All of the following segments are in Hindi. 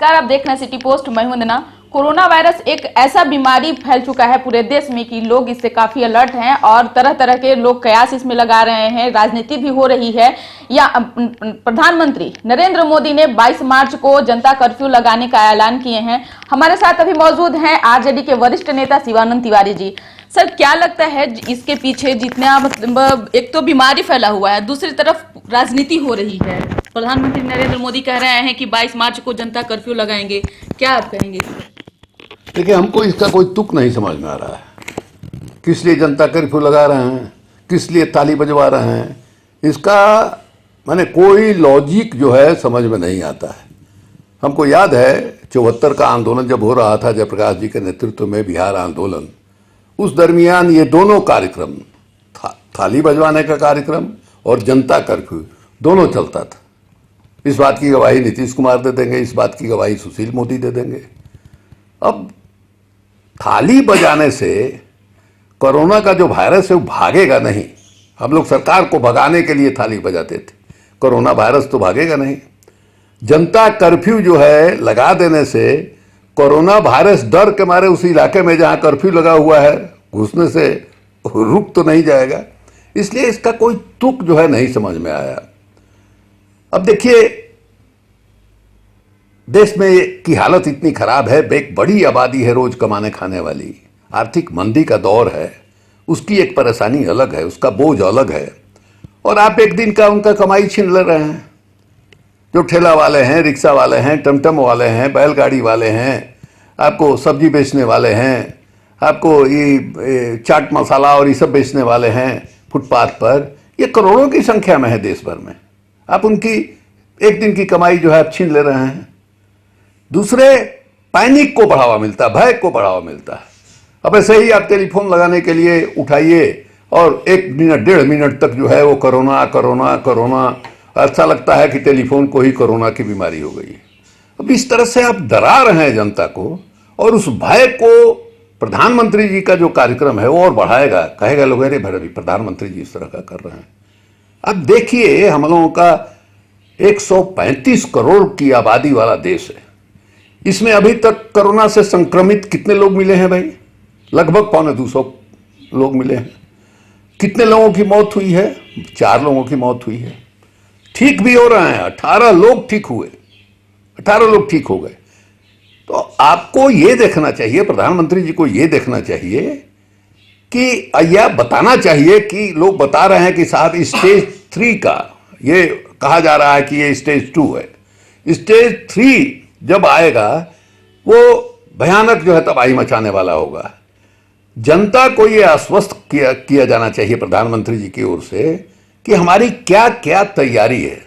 नमस्कार, आप देख रहे हैं सिटी पोस्ट। मैं हूं वंदना। कोरोना वायरस एक ऐसा बीमारी फैल चुका है पूरे देश में कि लोग इससे काफी अलर्ट हैं और तरह तरह के लोग कयास इसमें लगा रहे हैं। राजनीति भी हो रही है। या प्रधानमंत्री नरेंद्र मोदी ने 22 मार्च को जनता कर्फ्यू लगाने का ऐलान किए हैं। हमारे साथ अभी मौजूद हैं आरजेडी के वरिष्ठ नेता शिवानंद तिवारी जी। सर, क्या लगता है इसके पीछे जितना मतलब एक तो बीमारी फैला हुआ है, दूसरी तरफ राजनीति हो रही है। प्रधानमंत्री नरेंद्र मोदी कह रहे हैं कि 22 मार्च को जनता कर्फ्यू लगाएंगे, क्या आप कहेंगे? देखिए, हमको इसका कोई तुक नहीं समझ में आ रहा है। किस लिए जनता कर्फ्यू लगा रहे हैं, किस लिए ताली बजवा रहे हैं, इसका माने कोई लॉजिक जो है समझ में नहीं आता है। हमको याद है 74 का आंदोलन जब हो रहा था, जयप्रकाश जी के नेतृत्व में बिहार आंदोलन, उस दरमियान ये दोनों कार्यक्रम थाली बजवाने का कार्यक्रम और जनता कर्फ्यू दोनों चलता था। इस बात की गवाही नीतीश कुमार दे देंगे, इस बात की गवाही सुशील मोदी दे देंगे। अब थाली बजाने से कोरोना का जो वायरस है वो भागेगा नहीं। हम लोग सरकार को भगाने के लिए थाली बजाते थे, कोरोना वायरस तो भागेगा नहीं। जनता कर्फ्यू जो है लगा देने से कोरोना वायरस डर के मारे उस इलाके में जहां कर्फ्यू लगा हुआ है घुसने से रुक तो नहीं जाएगा। इसलिए इसका कोई तुक जो है नहीं समझ में आया। अब देखिए, देश में की हालत इतनी खराब है, एक बड़ी आबादी है रोज कमाने खाने वाली, आर्थिक मंदी का दौर है, उसकी एक परेशानी अलग है, उसका बोझ अलग है, और आप एक दिन का उनका कमाई छीन ले रहे हैं। जो ठेला वाले हैं, रिक्शा वाले हैं, टमटम वाले हैं, बैलगाड़ी वाले हैं, आपको सब्जी बेचने वाले हैं, आपको ये चाट मसाला और ये सब बेचने वाले हैं फुटपाथ पर, ये करोड़ों की संख्या में है देश भर में। आप उनकी एक दिन की कमाई जो है आप छीन ले रहे हैं। दूसरे, पैनिक को बढ़ावा मिलता है, भय को बढ़ावा मिलता है। अब ऐसे ही आप टेलीफोन लगाने के लिए उठाइए और 1 मिनट 1.5 मिनट तक जो है वो कोरोना कोरोना कोरोना, ऐसा लगता है कि टेलीफोन को ही कोरोना की बीमारी हो गई। अब इस तरह से आप डरा रहे हैं जनता को, और उस भय को प्रधानमंत्री जी का जो कार्यक्रम है वो और बढ़ाएगा। कहेगा लोग, अरे भाई प्रधानमंत्री जी इस तरह का कर रहे हैं। अब देखिए, हम लोगों का 135 करोड़ की आबादी वाला देश है। इसमें अभी तक कोरोना से संक्रमित कितने लोग मिले हैं भाई? लगभग 250 लोग मिले हैं। कितने लोगों की मौत हुई है? 4 लोगों की मौत हुई है। ठीक भी हो रहे हैं, 18 लोग ठीक हुए, 18 लोग ठीक हो गए। तो आपको यह देखना चाहिए, प्रधानमंत्री जी को यह देखना चाहिए कि या बताना चाहिए कि लोग बता रहे हैं कि साहब स्टेज 3 का, ये कहा जा रहा है कि ये स्टेज 2 है। स्टेज 3 जब आएगा वो भयानक जो है तबाही मचाने वाला होगा। जनता को ये आश्वस्त किया जाना चाहिए प्रधानमंत्री जी की ओर से कि हमारी क्या क्या तैयारी है।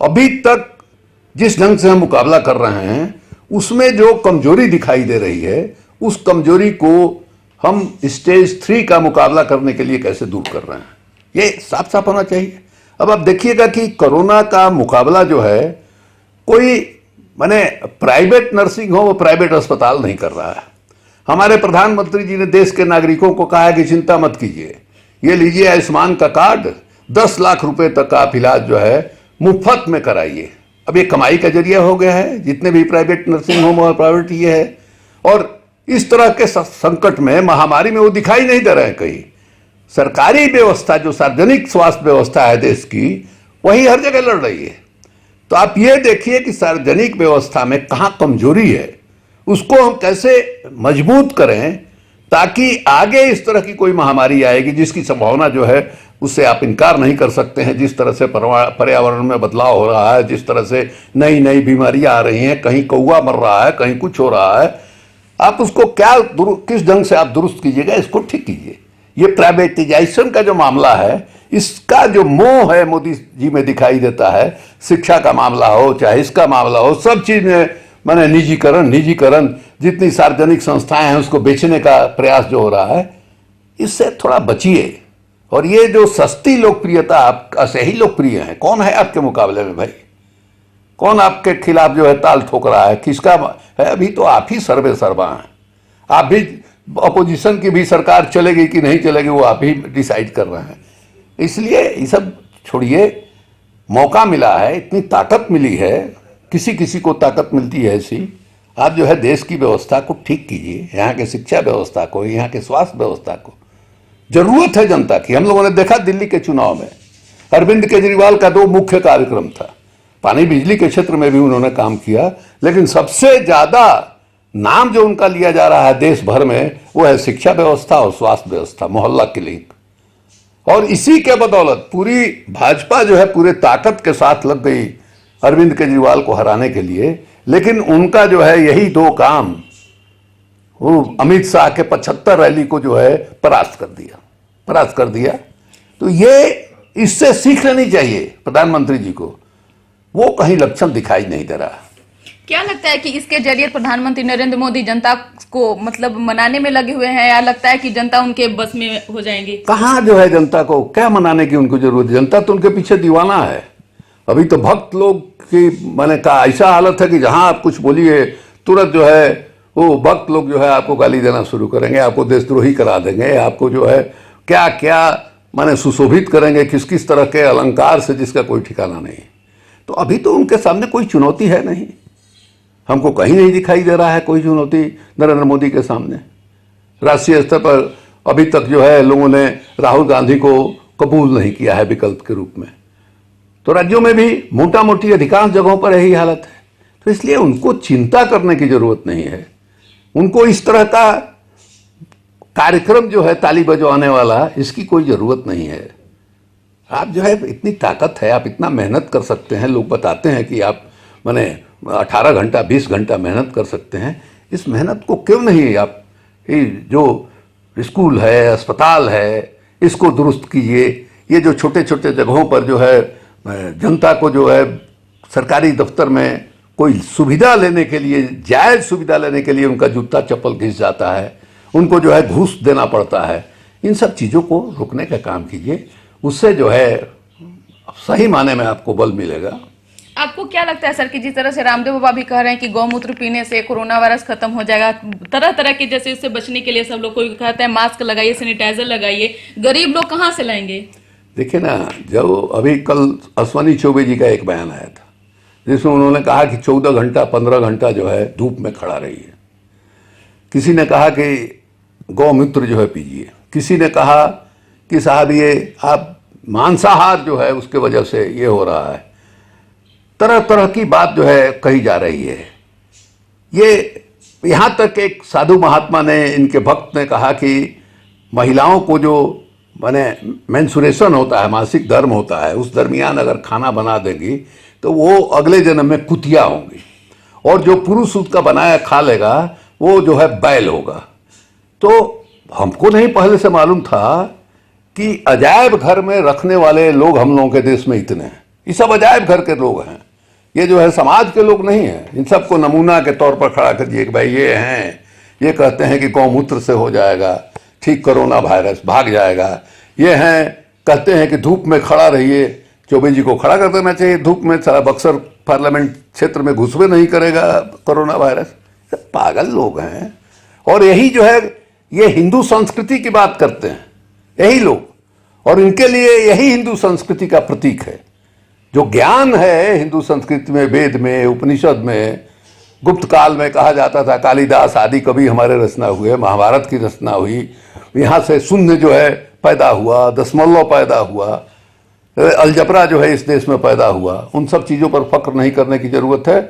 अभी तक जिस ढंग से हम मुकाबला कर रहे हैं उसमें जो कमजोरी दिखाई दे रही है, उस कमजोरी को हम स्टेज 3 का मुकाबला करने के लिए कैसे दूर कर रहे हैं, ये साफ साफ होना चाहिए। अब आप देखिएगा कि कोरोना का मुकाबला जो है कोई माने प्राइवेट नर्सिंग होम और प्राइवेट अस्पताल नहीं कर रहा है। हमारे प्रधानमंत्री जी ने देश के नागरिकों को कहा है कि चिंता मत कीजिए, ये लीजिए आयुष्मान का कार्ड, 10 लाख रुपए तक का आप इलाज जो है मुफ्त में कराइए। अब ये कमाई का जरिया हो गया है, जितने भी प्राइवेट नर्सिंग होम और प्राइवेट ये है। और इस तरह के संकट में, महामारी में वो दिखाई नहीं दे रहे हैं कहीं। सरकारी व्यवस्था, जो सार्वजनिक स्वास्थ्य व्यवस्था है देश की, वही हर जगह लड़ रही है। तो आप ये देखिए कि सार्वजनिक व्यवस्था में कहां कमजोरी है, उसको हम कैसे मजबूत करें ताकि आगे इस तरह की कोई महामारी आएगी जिसकी संभावना जो है उससे आप इनकार नहीं कर सकते हैं। जिस तरह से पर्यावरण में बदलाव हो रहा है, जिस तरह से नई नई बीमारियां आ रही हैं, कहीं कौवा मर रहा है, कहीं कुछ हो रहा है, आप उसको किस ढंग से आप दुरुस्त कीजिएगा, इसको ठीक कीजिए। ये प्राइवेटाइजेशन का जो मामला है, इसका जो मोह है मोदी जी में दिखाई देता है। शिक्षा का मामला हो चाहे इसका मामला हो, सब चीज में माने निजीकरण, जितनी सार्वजनिक संस्थाएं हैं उसको बेचने का प्रयास जो हो रहा है, इससे थोड़ा बचिए। और ये जो सस्ती लोकप्रियता, आप ऐसे ही लोकप्रिय हैं, कौन है आपके मुकाबले में भाई? कौन आपके खिलाफ जो है ताल ठोक रहा है? किसका है? अभी तो आप ही सर्वे सर्वा हैं। आप भी, अपोजिशन की भी सरकार चलेगी कि नहीं चलेगी वो आप ही डिसाइड कर रहे हैं। इसलिए ये सब छोड़िए, मौका मिला है, इतनी ताकत मिली है किसी किसी को ताकत मिलती है ऐसी। आप जो है देश की व्यवस्था को ठीक कीजिए, यहाँ के शिक्षा व्यवस्था को, यहाँ के स्वास्थ्य व्यवस्था को। जरूरत है जनता की। हम लोगों ने देखा दिल्ली के चुनाव में अरविंद केजरीवाल का 2 मुख्य कार्यक्रम था। पानी बिजली के क्षेत्र में भी उन्होंने काम किया, लेकिन सबसे ज्यादा नाम जो उनका लिया जा रहा है देश भर में वो है शिक्षा व्यवस्था और स्वास्थ्य व्यवस्था, मोहल्ला क्लिनिक। और इसी के बदौलत पूरी भाजपा जो है पूरे ताकत के साथ लग गई अरविंद केजरीवाल को हराने के लिए। लेकिन उनका जो है यही 2 काम, वो अमित शाह के 75 रैली को जो है परास्त कर दिया। तो ये इससे सीख लेनी चाहिए प्रधानमंत्री जी को। वो कहीं लक्षण दिखाई नहीं दे रहा। क्या लगता है कि इसके जरिए प्रधानमंत्री नरेंद्र मोदी जनता को मतलब मनाने में लगे हुए हैं, या लगता है कि जनता उनके बस में हो जाएंगी? कहाँ जो है जनता को क्या मनाने की उनको जरूरत है? जनता तो उनके पीछे दीवाना है। अभी तो भक्त लोग की मैंने कहा ऐसा हालत है कि जहां आप कुछ बोलिए तुरंत जो है वो भक्त लोग जो है आपको गाली देना शुरू करेंगे, आपको देशद्रोही करा देंगे, आपको जो है क्या क्या माने सुशोभित करेंगे, किस किस तरह के अलंकार से जिसका कोई ठिकाना नहीं। तो अभी तो उनके सामने कोई चुनौती है नहीं। हमको कहीं नहीं दिखाई दे रहा है कोई चुनौती नरेंद्र मोदी के सामने। राष्ट्रीय स्तर पर अभी तक जो है लोगों ने राहुल गांधी को कबूल नहीं किया है विकल्प के रूप में। तो राज्यों में भी मोटा मोटी अधिकांश जगहों पर यही हालत है। तो इसलिए उनको चिंता करने की जरूरत नहीं है। उनको इस तरह का कार्यक्रम जो है ताली बजवाने वाला, इसकी कोई जरूरत नहीं है। आप जो है इतनी ताकत है, आप इतना मेहनत कर सकते हैं। लोग बताते हैं कि आप माने 18 घंटा 20 घंटा मेहनत कर सकते हैं। इस मेहनत को क्यों नहीं आप जो स्कूल है, अस्पताल है, इसको दुरुस्त कीजिए। ये जो छोटे छोटे जगहों पर जो है जनता को जो है सरकारी दफ्तर में कोई सुविधा लेने के लिए, जायज सुविधा लेने के लिए उनका जूता चप्पल घिस जाता है, उनको जो है घूस देना पड़ता है। इन सब चीज़ों को रोकने का काम कीजिए। उससे जो है सही माने में आपको बल मिलेगा। आपको क्या लगता है सर कि जिस तरह से रामदेव बाबा भी कह रहे हैं कि गौमूत्र पीने से कोरोना वायरस खत्म हो जाएगा, तरह तरह के जैसे इससे बचने के लिए सब लोग कोई कहता है मास्क लगाइए, सैनिटाइजर लगाइए, गरीब लोग कहाँ से लाएंगे? देखिए ना, जब अभी कल अश्वनी चौबे जी का एक बयान आया था जिसमें उन्होंने कहा कि 14 घंटा 15 घंटा जो है धूप में खड़ा रहिए। किसी ने कहा कि गौमूत्र जो है पीजिए, किसी ने कहा कि साहब ये आप मांसाहार जो है उसके वजह से ये हो रहा है। तरह तरह की बात जो है कही जा रही है। ये यहाँ तक एक साधु महात्मा ने, इनके भक्त ने कहा कि महिलाओं को जो माने मेंसुरेशन होता है, मासिक धर्म होता है, उस दरमियान अगर खाना बना देंगी तो वो अगले जन्म में कुतिया होंगी, और जो पुरुष उसका बनाया खा लेगा वो जो है बैल होगा। तो हमको नहीं पहले से मालूम था कि अजायब घर में रखने वाले लोग हम लोगों के देश में इतने हैं। ये सब अजायब घर के लोग हैं, ये जो है समाज के लोग नहीं हैं। इन सबको नमूना के तौर पर खड़ा कर दिए कि भाई ये हैं, ये कहते हैं कि गौमूत्र से हो जाएगा ठीक, कोरोना वायरस भाग जाएगा। ये हैं कहते हैं कि धूप में खड़ा रहिए। चौबे जी को खड़ा कर देना चाहिए धूप में, सारा बक्सर पार्लियामेंट क्षेत्र में घुसबे नहीं करेगा कोरोना वायरस। सब पागल लोग हैं। और यही जो है ये हिंदू संस्कृति की बात करते हैं यही लोग, और इनके लिए यही हिंदू संस्कृति का प्रतीक है। जो ज्ञान है हिंदू संस्कृति में, वेद में, उपनिषद में, गुप्त काल में कहा जाता था, कालिदास आदि कवि हमारे रचना हुए, महाभारत की रचना हुई, यहाँ से शून्य जो है पैदा हुआ, दशमलव पैदा हुआ, अलजबरा जो है इस देश में पैदा हुआ। उन सब चीज़ों पर फक्र नहीं करने की जरूरत है।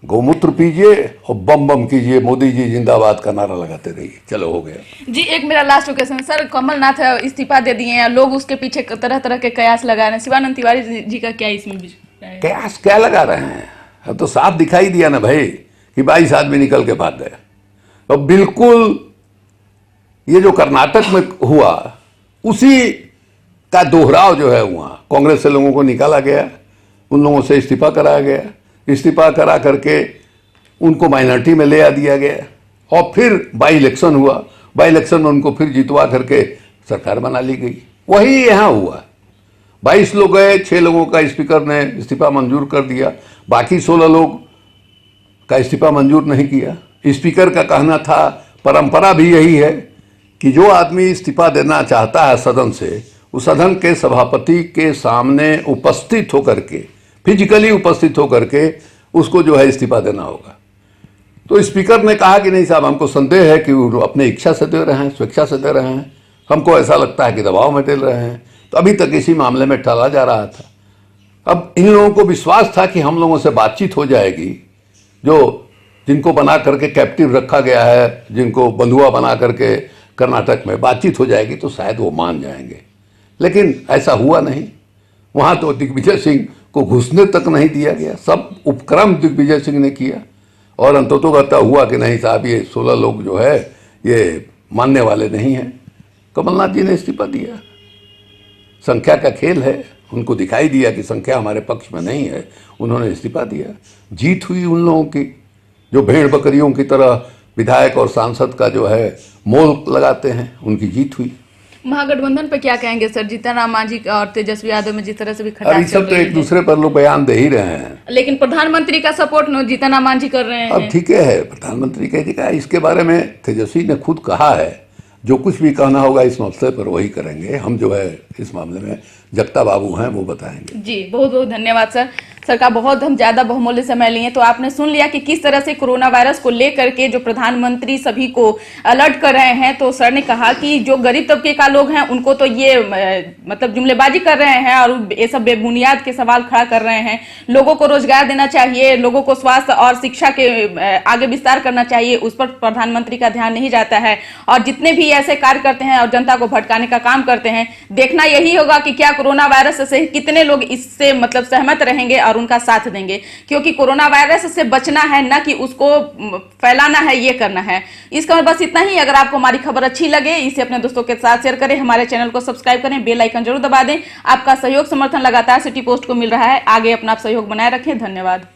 गौमूत्र पीजिए और बम बम कीजिए, मोदी जी जिंदाबाद का नारा लगाते रहिए। चलो हो गया जी। एक मेरा लास्ट क्वेश्चन सर, कमलनाथ इस्तीफा दे दिए हैं, लोग उसके पीछे तरह तरह के कयास लगा रहे हैं, शिवानंद तिवारी जी का क्या इसमें कयास क्या लगा रहे हैं? अब तो साफ दिखाई दिया ना भाई कि 22 आदमी निकल के भाग गए। अब बिल्कुल ये जो कर्नाटक में हुआ उसी का दोहराव जो है वहाँ कांग्रेस से लोगों को निकाला गया, उन लोगों से इस्तीफा कराया गया, इस्तीफा करा करके उनको माइनॉरिटी में ले आ दिया गया, और फिर बाई इलेक्शन हुआ, बाई इलेक्शन में उनको फिर जितवा करके सरकार बना ली गई। वही यहाँ हुआ। 22 लोग गए, 6 लोगों का स्पीकर ने इस्तीफा मंजूर कर दिया, बाकी 16 लोग का इस्तीफा मंजूर नहीं किया। स्पीकर का कहना था, परंपरा भी यही है कि जो आदमी इस्तीफा देना चाहता है सदन से, उस सदन के सभापति के सामने उपस्थित होकर के, फिजिकली उपस्थित होकर के उसको जो है इस्तीफा देना होगा। तो स्पीकर ने कहा कि नहीं साहब, हमको संदेह है कि वो अपने इच्छा से दे रहे हैं, स्वेच्छा से दे रहे हैं, हमको ऐसा लगता है कि दबाव में डाल रहे हैं। तो अभी तक इसी मामले में टाला जा रहा था। अब इन लोगों को विश्वास था कि हम लोगों से बातचीत हो जाएगी, जो जिनको बना करके कैप्टिव रखा गया है, जिनको बंधुआ बना करके कर्नाटक में बातचीत हो जाएगी तो शायद वो मान जाएंगे, लेकिन ऐसा हुआ नहीं। वहाँ तो दिग्विजय सिंह को घुसने तक नहीं दिया गया, सब उपक्रम दिग्विजय सिंह ने किया और अंततोगत्वा हुआ कि नहीं साहब, ये 16 लोग जो है ये मानने वाले नहीं हैं। कमलनाथ जी ने इस्तीफा दिया। संख्या का खेल है, उनको दिखाई दिया कि संख्या हमारे पक्ष में नहीं है, उन्होंने इस्तीफा दिया। जीत हुई उन लोगों की जो भेड़ बकरियों की तरह विधायक और सांसद का जो है मोल लगाते हैं, उनकी जीत हुई। महागठबंधन पे क्या कहेंगे सर? जीतन राम मांझी और तेजस्वी यादव में जिस तरह से भी अब ये सब तो एक दूसरे पर लोग बयान दे ही रहे हैं, लेकिन प्रधानमंत्री का सपोर्ट जीतन राम मांझी कर रहे हैं। अब ठीक है, प्रधानमंत्री कह दिया, इसके बारे में तेजस्वी ने खुद कहा है, जो कुछ भी कहना होगा इस मसले पर वही करेंगे। हम जो है इस मामले में जगता बाबू हैं, वो बताएंगे। जी बहुत बहुत धन्यवाद सर। सर का बहुत हम ज्यादा बहुमूल्य समय लिए, तो आपने सुन लिया कि किस तरह से कोरोना वायरस को लेकर के जो प्रधानमंत्री सभी को अलर्ट कर रहे हैं। तो सर ने कहा कि जो गरीब तबके का लोग हैं उनको तो ये मतलब जुमलेबाजी कर रहे हैं और ये सब बेबुनियाद के सवाल खड़ा कर रहे हैं। लोगों को रोजगार देना चाहिए, लोगों को स्वास्थ्य और शिक्षा के आगे विस्तार करना चाहिए, उस पर प्रधानमंत्री का ध्यान नहीं जाता है। और जितने भी ऐसे कार्य करते हैं और जनता को भटकाने का काम करते हैं, देखना यही होगा कि क्या कोरोना वायरस से कितने लोग इससे मतलब सहमत रहेंगे और उनका साथ देंगे, क्योंकि कोरोना वायरस से बचना है, ना कि उसको फैलाना है, ये करना है। इसका बस इतना ही। अगर आपको हमारी खबर अच्छी लगे, इसे अपने दोस्तों के साथ शेयर करें, हमारे चैनल को सब्सक्राइब करें, बेल आइकन जरूर दबा दें। आपका सहयोग समर्थन लगातार सिटी पोस्ट को मिल रहा है, आगे अपना सहयोग बनाए रखें। धन्यवाद।